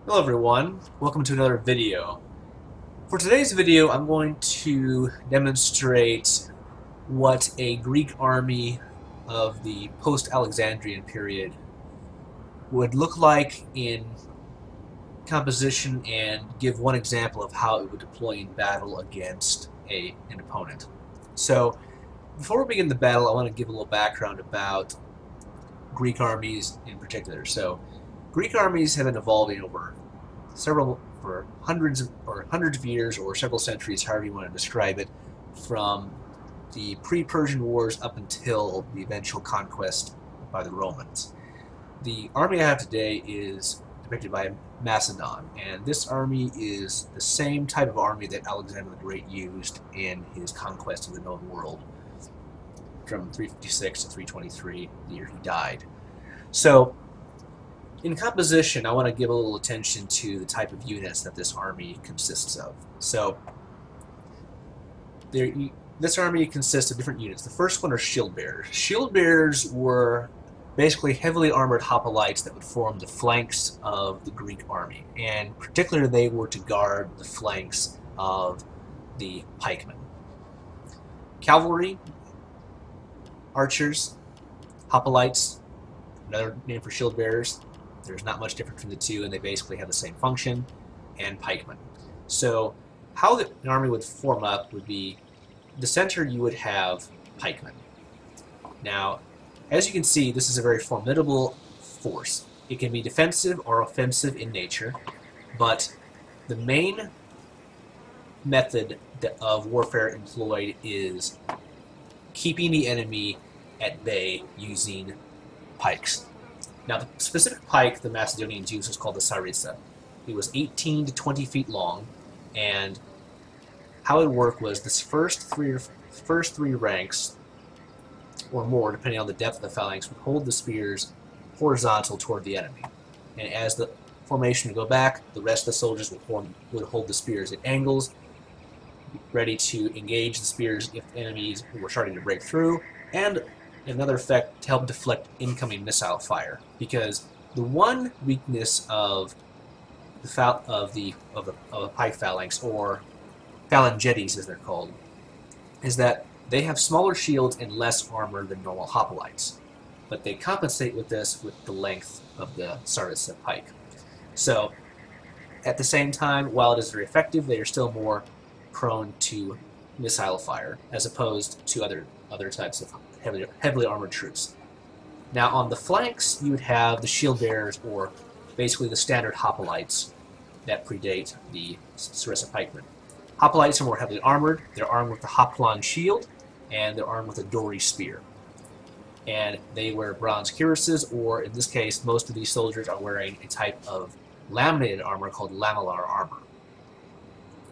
Hello everyone, welcome to another video. For today's video I'm going to demonstrate what a Greek army of the post-Alexandrian period would look like in composition and give one example of how it would deploy in battle against an opponent. So before we begin the battle, I want to give a little background about Greek armies in particular. So Greek armies have been evolving over for hundreds of years or several centuries, however you want to describe it, from the pre-Persian Wars up until the eventual conquest by the Romans. The army I have today is depicted by Macedon, and this army is the same type of army that Alexander the Great used in his conquest of the known world from 356 to 323, the year he died. So in composition, I want to give a little attention to the type of units that this army consists of. So this army consists of different units. The first one are shield bearers. Shield bearers were basically heavily armored hoplites that would form the flanks of the Greek army, and particularly they were to guard the flanks of the pikemen. Cavalry, archers, hoplites, another name for shield bearers. There's not much difference between the two, and they basically have the same function, and pikemen. So how an army would form up would be, the center you would have pikemen. Now, as you can see, this is a very formidable force. It can be defensive or offensive in nature, but the main method of warfare employed is keeping the enemy at bay using pikes. Now, the specific pike the Macedonians used was called the sarissa. It was 18 to 20 feet long, and how it worked was this first three ranks, or more, depending on the depth of the phalanx, would hold the spears horizontal toward the enemy. And as the formation would go back, the rest of the soldiers would hold the spears at angles, ready to engage the spears if enemies were starting to break through, and another effect to help deflect incoming missile fire. Because the one weakness of a pike phalanx, or phalangetes as they're called, is that they have smaller shields and less armor than normal hoplites. But they compensate with this with the length of the sarissa pike. So at the same time, while it is very effective, they are still more prone to missile fire as opposed to other types of heavily armored troops. Now on the flanks, you would have the shield bearers, or basically the standard hoplites that predate the sarissa pikemen. Hoplites are more heavily armored. They're armed with the hoplon shield, and they're armed with a dory spear. And they wear bronze cuirasses, or in this case, most of these soldiers are wearing a type of laminated armor called lamellar armor.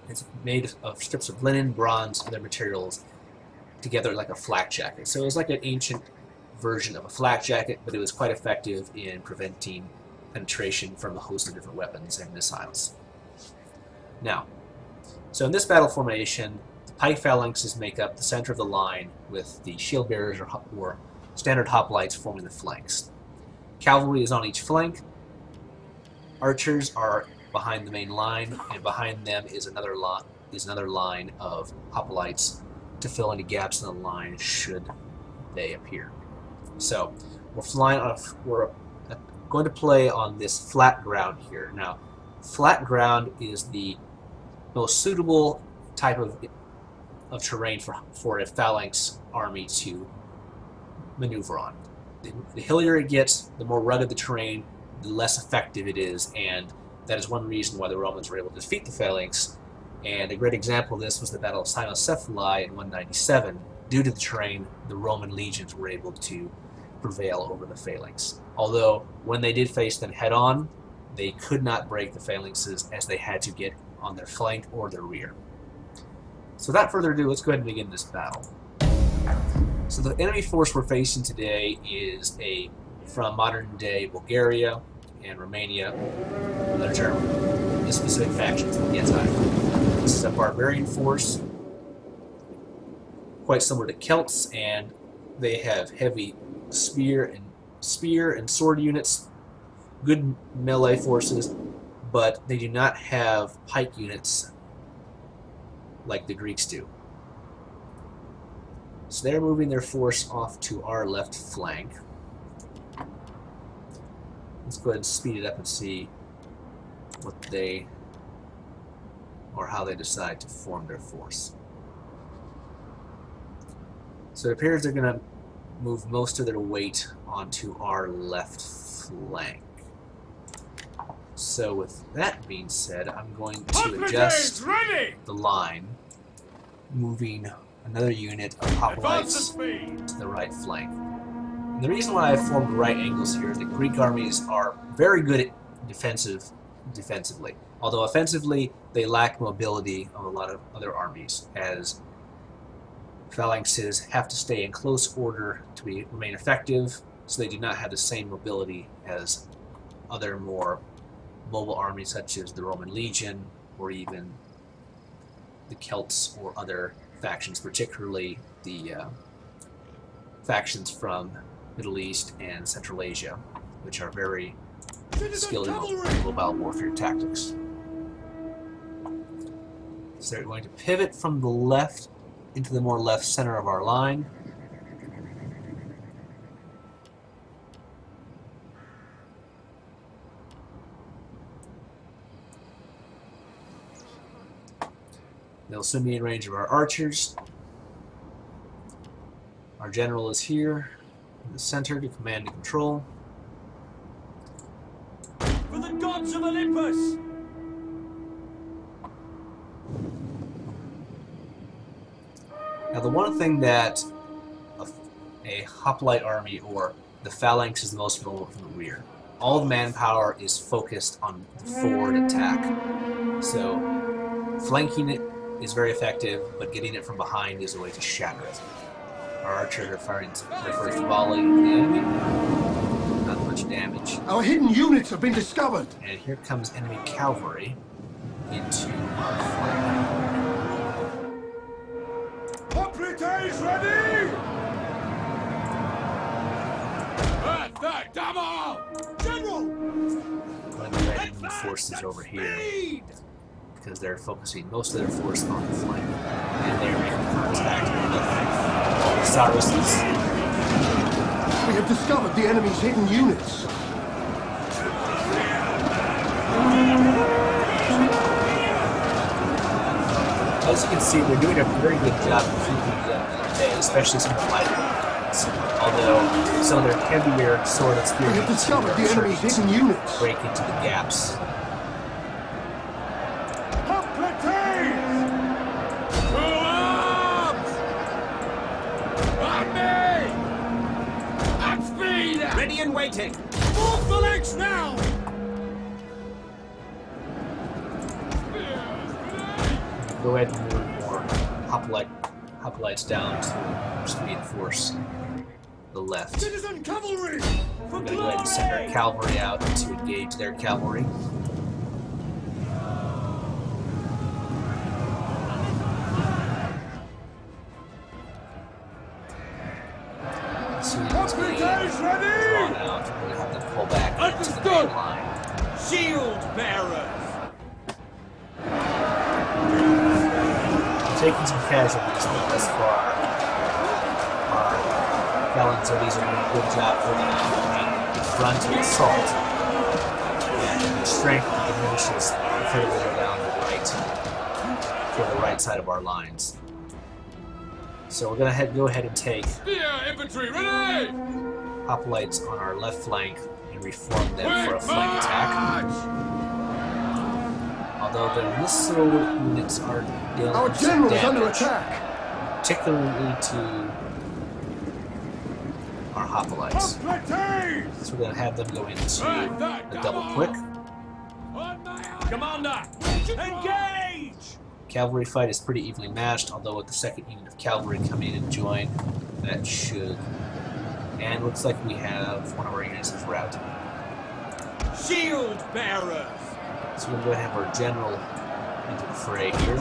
It's made of strips of linen, bronze, and other materials together like a flak jacket. So it was like an ancient version of a flak jacket, but it was quite effective in preventing penetration from a host of different weapons and missiles. Now, so in this battle formation, the pike phalanxes make up the center of the line, with the shield bearers or standard hoplites forming the flanks. Cavalry is on each flank. Archers are behind the main line, and behind them is another line of hoplites to fill any gaps in the line should they appear. So we're going to play on this flat ground here. Now, flat ground is the most suitable type of terrain for a phalanx army to maneuver on. The hillier it gets, the more rugged the terrain, the less effective it is, and that is one reason why the Romans were able to defeat the phalanx. And a great example of this was the Battle of Cynocephalae in 197. Due to the terrain, the Roman legions were able to prevail over the phalanx. Although, when they did face them head-on, they could not break the phalanxes, as they had to get on their flank or their rear. So without further ado, let's go ahead and begin this battle. So the enemy force we're facing today is from modern-day Bulgaria and Romania, another term, the specific factions of the time. This is a barbarian force, quite similar to Celts, and they have heavy spear and sword units, good melee forces, but they do not have pike units like the Greeks do. So they're moving their force off to our left flank. Let's go ahead and speed it up and see what they, or how they decide to form their force. So it appears they're going to move most of their weight onto our left flank. So with that being said, I'm going to adjust the line, moving another unit of hoplites to the right flank. And the reason why I formed right angles here is that Greek armies are very good at defensively. Although offensively, they lack mobility of a lot of other armies, as phalanxes have to stay in close order to remain effective, so they do not have the same mobility as other more mobile armies such as the Roman Legion or even the Celts or other factions, particularly the factions from Middle East and Central Asia, which are very skilled in mobile warfare tactics. So they're going to pivot from the left into the more left center of our line. They'll soon be in range of our archers. Our general is here in the center to command and control. For the gods of Olympus! Now the one thing that a hoplite army or the phalanx is the most vulnerable from the rear. All the manpower is focused on the forward attack. So flanking it is very effective, but getting it from behind is a way to shatter it. Our archers are firing their first volley at the enemy. Not much damage. Our hidden units have been discovered. And here comes enemy cavalry into our flank. Hoplites ready! Attack, Damo! General! Going to let enemy forces over here, because they're focusing most of their force on the flank, and they're making contact with all the Saracens. We have discovered the enemy's hidden units. As you can see, they're doing a very good job of keeping them at bay, especially some of the lighter units. Although some of their heavier sword and spear We have discovered the enemy's hidden units. break into the gaps. Ready and waiting! Move the legs now! Go ahead and move more hoplites down to reinforce the left. Citizen cavalry! We're going to go ahead and send our cavalry out to engage their cavalry. Drawn out, we're going to have them pull back into the main line. Shield bearers! Taking some casualties, but thus far, our Alexandrians are doing a good job holding on the front assault, and the strength diminishes further down the right, toward the right side of our lines. So we're going to go ahead and take infantry ready! hoplites on our left flank and reform them for a flank attack. Although the missile units are dealing Our with some general is damage, under attack. particularly to our hoplites. So we're going to have them go into a double quick. Commander, engage! Cavalry fight is pretty evenly matched, although with the second unit of cavalry coming in and join, that should. And looks like we have one of our units is routed. Shield bearers! So we're going to go ahead and have our general into the fray here.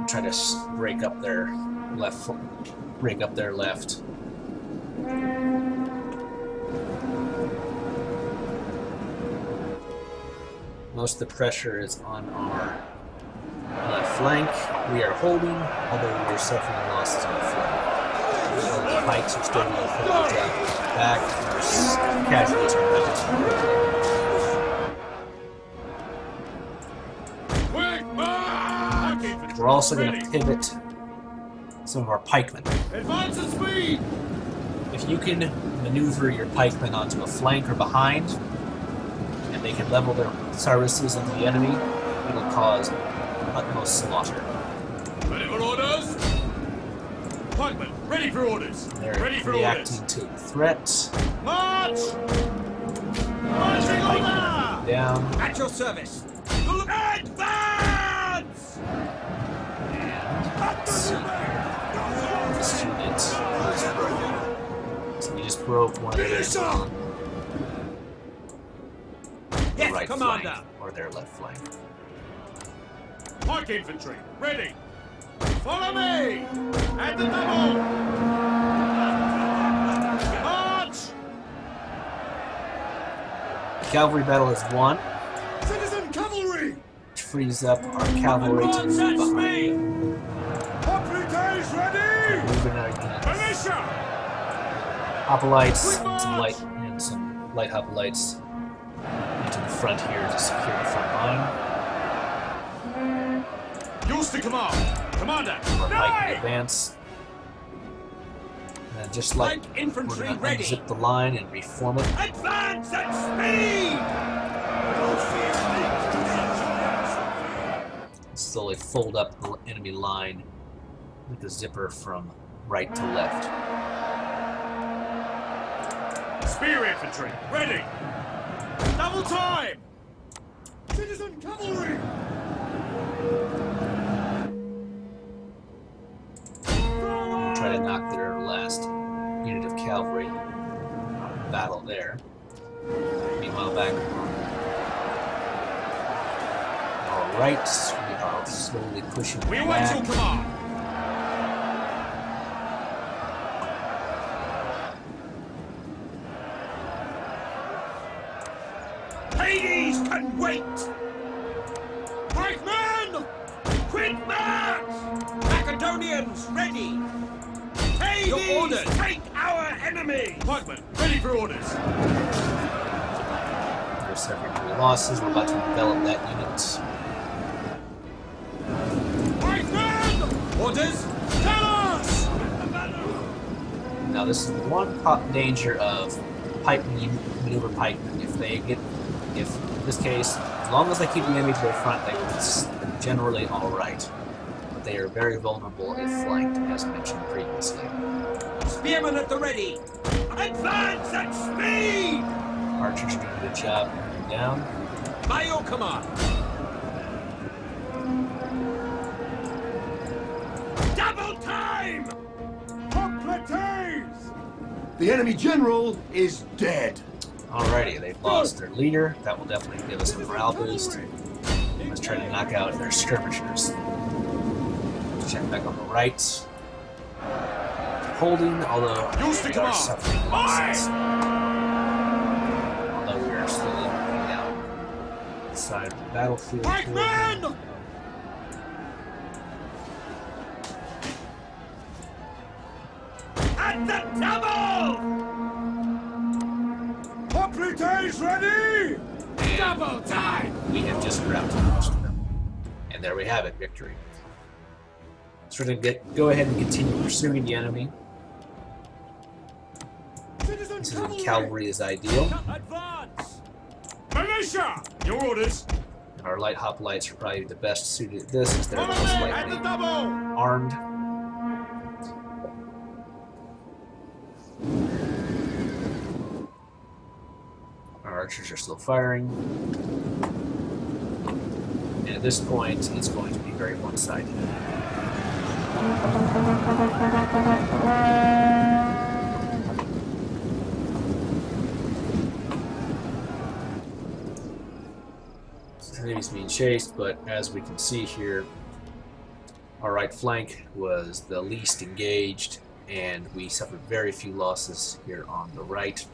Try try to break up their left. Break up their left. Most of the pressure is on our left flank. We are holding, although we are suffering losses on the flank. The pikes are still being pulled back, and our casualties are mounted. We're also going to pivot some of our pikemen. Advance at speed! If you can maneuver your pikemen onto a flank or behind, and they can level their services into the enemy, it'll cause utmost slaughter. Ready for orders? Pikemen, ready for orders. They're ready for reacting orders. to the threat. March! Marching order! Down. At your service. Advance! And let's see here. This unit is broken. So we just broke one of their Yes, right Commander. flank or their left flank. Pike infantry, ready. Follow me! At the double! March! Cavalry battle is won, Citizen cavalry! which frees up our cavalry to move behind them. Hoplites ready! Moving our units. Militia! Hoplites and some light hoplites into the front here to secure the front line. Yours to command! Commander! Our pike advance. And then just like Light infantry we're going to ready. unzip the line and reform it. Advance at speed! Slowly fold up the enemy line with the zipper from right to left. Spear infantry, ready! Double time! Citizen cavalry! Try to knock their last unit of cavalry out of battle there. Meanwhile, back on our right, we are slowly pushing We await back. your command! Hades can wait! Pikemen! Quick march! Macedonians ready! Hades! Your orders! Take our enemy! Pikemen, ready for orders! We're suffering 3 losses. We're about to envelop that unit. Pikemen! Orders! Tell us! Now, this is the one danger of maneuver pikemen. If in this case, as long as they keep the enemy to their front, they're generally alright. But they are very vulnerable if flanked, as mentioned previously. Spearmen at the ready! Advance at speed! Archers are doing a good job moving down. By your command! Double time! Hoplites! The enemy general is dead. Alrighty, they've lost their leader. That will definitely give us a morale boost. Let's try to knock out their skirmishers. Let's check back on the right. Holding, although we are suffering losses. Although we are slowly moving down the side of the battlefield. Pikemen! At the double! Hoplites ready! Double time! We have just routed most of them. And there we have it, victory. So we're going to go ahead and continue pursuing the enemy. This is when cavalry is ideal. Advance! Militia! Your orders! And our light hoplites are probably the best suited to this, as they're the Follow most me at likely the double! armed. Our archers are still firing. And at this point, it's going to be very one-sided. So the enemy's being chased, but as we can see here, Our right flank was the least engaged, and we suffered very few losses here on the right.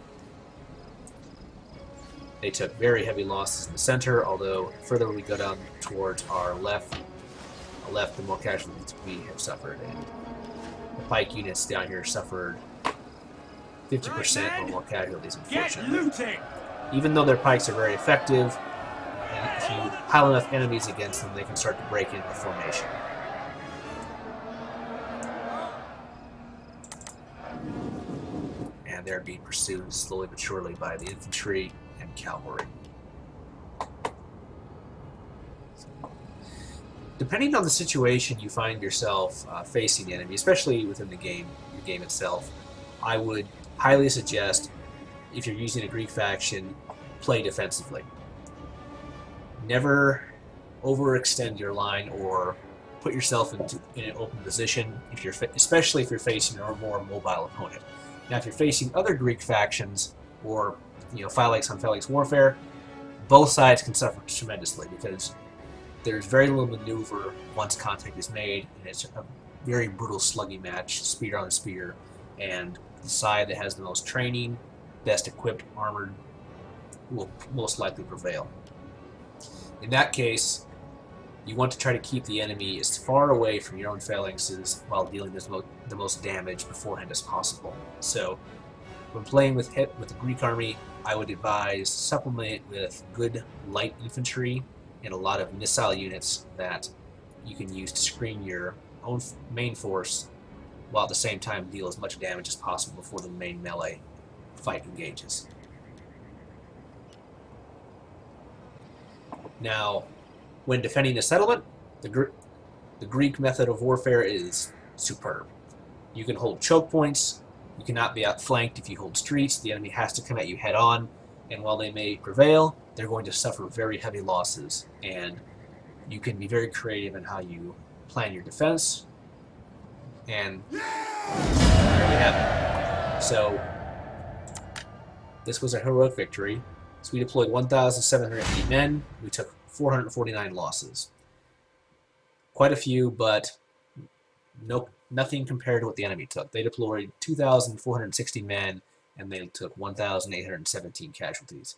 They took very heavy losses in the center, although the further we go down towards our left, the more casualties we have suffered. And the pike units down here suffered 50% or more casualties, unfortunately. Even though their pikes are very effective, if you pile enough enemies against them, they can start to break into formation. And they're being pursued slowly but surely by the infantry and cavalry. Depending on the situation you find yourself facing the enemy, especially within the game itself, I would highly suggest, if you're using a Greek faction, play defensively. Never overextend your line or put yourself in an open position, especially if you're facing a more mobile opponent. Now, if you're facing other Greek factions or phalanx on phalanx warfare, both sides can suffer tremendously because there's very little maneuver once contact is made, and it's a very brutal sluggy match, spear on spear, and the side that has the most training, best equipped, armored, will most likely prevail. In that case, you want to try to keep the enemy as far away from your own phalanxes while dealing the most damage beforehand as possible. So, when playing with the Greek army, I would advise supplement it with good light infantry and a lot of missile units that you can use to screen your own main force, while at the same time deal as much damage as possible before the main melee fight engages. Now, when defending a settlement, the Greek method of warfare is superb. You can hold choke points. You cannot be outflanked if you hold streets. The enemy has to come at you head on, and while they may prevail, they're going to suffer very heavy losses, and you can be very creative in how you plan your defense, and there we have it. So, this was a heroic victory. So we deployed 1,780 men. We took 449 losses. Quite a few, but nothing compared to what the enemy took. They deployed 2,460 men, and they took 1,817 casualties.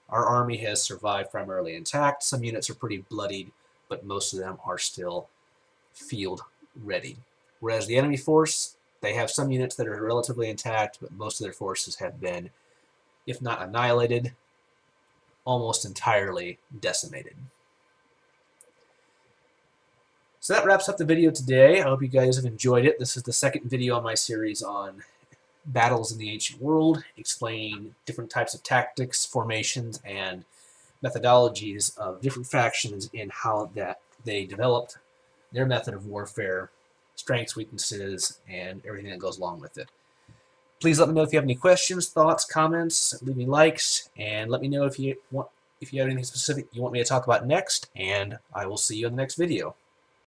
Our army has survived primarily intact. Some units are pretty bloodied, but most of them are still field ready. Whereas the enemy force, they have some units that are relatively intact, but most of their forces have been, if not annihilated, almost entirely decimated. So that wraps up the video today. I hope you guys have enjoyed it. This is the second video on my series on battles in the ancient world, explaining different types of tactics, formations, and methodologies of different factions and how that they developed their method of warfare, strengths, weaknesses, and everything that goes along with it. Please let me know if you have any questions, thoughts, comments, leave me likes, and let me know if you have anything specific you want me to talk about next, and I will see you in the next video.